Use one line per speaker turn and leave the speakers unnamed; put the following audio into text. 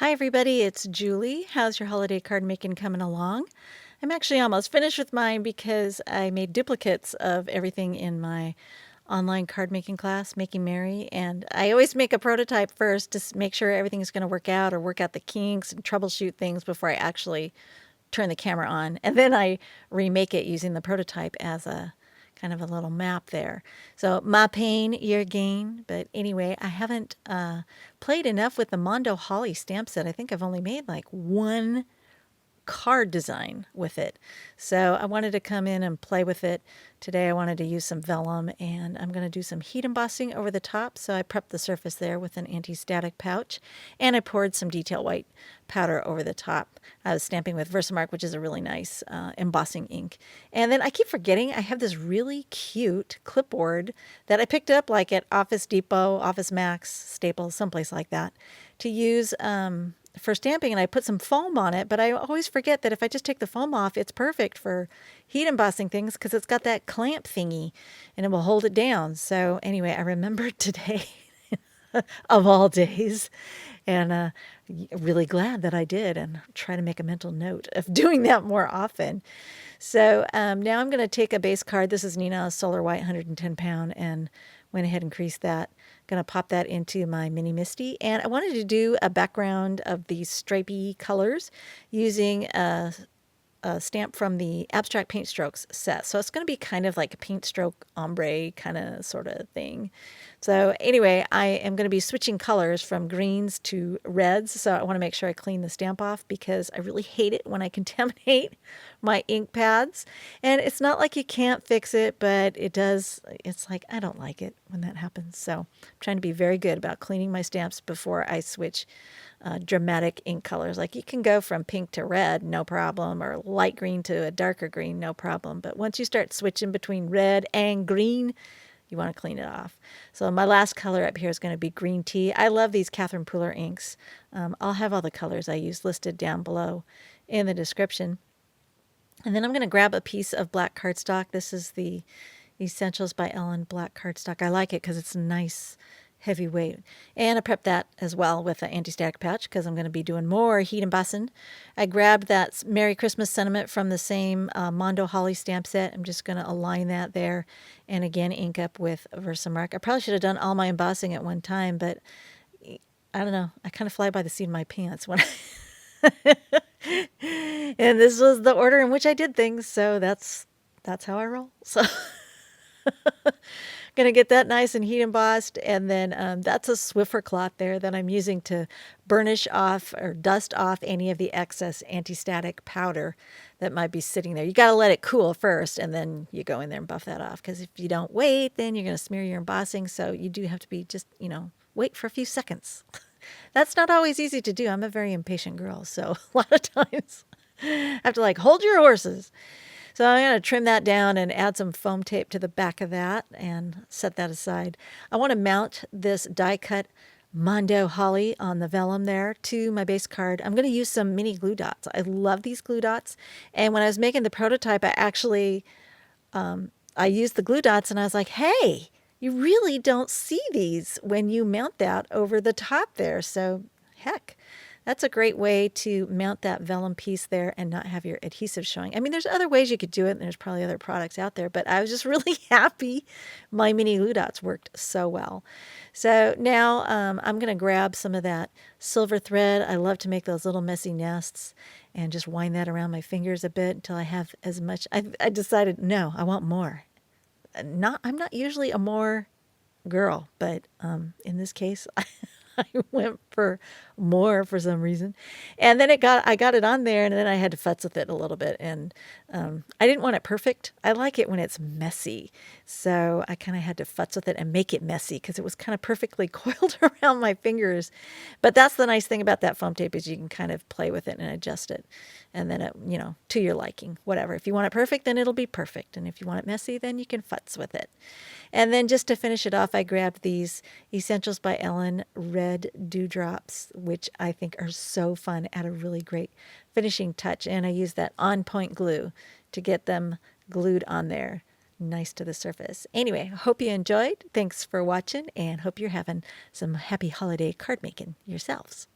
Hi, everybody. It's Julie. How's your holiday card making coming along? I'm actually almost finished with mine because I made duplicates of everything in my online card making class, Making Merry. And I always make a prototype first to make sure everything's going to work out or work out the kinks and troubleshoot things before I actually turn the camera on. And then I remake it using the prototype as a kind of a little map there. So my pain, your gain. But anyway, I haven't played enough with the Mondo Holly stamp set. I think I've only made like one card design with it. So I wanted to come in and play with it. Today I wanted to use some vellum and I'm going to do some heat embossing over the top. So I prepped the surface there with an anti-static pouch and I poured some detail white powder over the top. I was stamping with Versamark, which is a really nice embossing ink. And then I keep forgetting I have this really cute clipboard that I picked up like at Office Depot, Office Max, Staples, someplace like that to use for stamping, and I put some foam on it, but I always forget that if I just take the foam off, it's perfect for heat embossing things because it's got that clamp thingy and it will hold it down. So anyway, I remembered today of all days and really glad that I did and try to make a mental note of doing that more often. So now I'm going to take a base card. This is Nina's Solar White 110 pound and went ahead and creased that. Going to pop that into my Mini Misty. And I wanted to do a background of these stripy colors using a stamp from the Abstract Paint Strokes set. So it's going to be kind of like a paint stroke ombre kind of sort of thing. So anyway, I am going to be switching colors from greens to reds. So I want to make sure I clean the stamp off because I really hate it when I contaminate my ink pads. And it's not like you can't fix it, but it does. It's like I don't like it when that happens. So I'm trying to be very good about cleaning my stamps before I switch dramatic ink colors. Like you can go from pink to red, no problem, or light green to a darker green, no problem. But once you start switching between red and green, you want to clean it off. So my last color up here is going to be green tea. I love these Catherine Pooler inks. I'll have all the colors I use listed down below in the description. And then I'm going to grab a piece of black cardstock. This is the Essentials by Ellen black cardstock. I like it because it's nice, heavyweight. And I prepped that as well with an anti-static pouch because I'm going to be doing more heat embossing. I grabbed that Merry Christmas sentiment from the same Mondo Holly stamp set. I'm just going to align that there and again ink up with Versamark. I probably should have done all my embossing at one time, but I don't know. I kind of fly by the seat of my pants when and this was the order in which I did things, so that's how I roll. So going to get that nice and heat embossed. And then that's a Swiffer cloth there that I'm using to burnish off or dust off any of the excess anti-static powder that might be sitting there. You got to let it cool first and then you go in there and buff that off. Because if you don't wait, then you're going to smear your embossing. So you do have to be just, wait for a few seconds. That's not always easy to do. I'm a very impatient girl. So a lot of times I have to hold your horses. So I'm going to trim that down and add some foam tape to the back of that and set that aside. I want to mount this die cut Mondo Holly on the vellum there to my base card. I'm going to use some mini glue dots. I love these glue dots. And when I was making the prototype, I actually, I used the glue dots and I was like, hey, you really don't see these when you mount that over the top there. So heck. That's a great way to mount that vellum piece there and not have your adhesive showing. I mean, there's other ways you could do it, and there's probably other products out there, but I was just really happy my mini glue dots worked so well. So now I'm going to grab some of that silver thread. I love to make those little messy nests and just wind that around my fingers a bit until I have as much. I decided, no, I want more. I'm not usually a more girl, but in this case, I went for more for some reason. And then I got it on there and then I had to futz with it a little bit. And I didn't want it perfect. I like it when it's messy. So I kind of had to futz with it and make it messy because it was kind of perfectly coiled around my fingers. But that's the nice thing about that foam tape is you can kind of play with it and adjust it. And then, to your liking, whatever. If you want it perfect, then it'll be perfect. And if you want it messy, then you can futz with it. And then just to finish it off, I grabbed these Essentials by Ellen red dewdrops, which I think are so fun, add a really great finishing touch. And I used that on point glue to get them glued on there nice to the surface. Anyway, hope you enjoyed. Thanks for watching and hope you're having some happy holiday card making yourselves.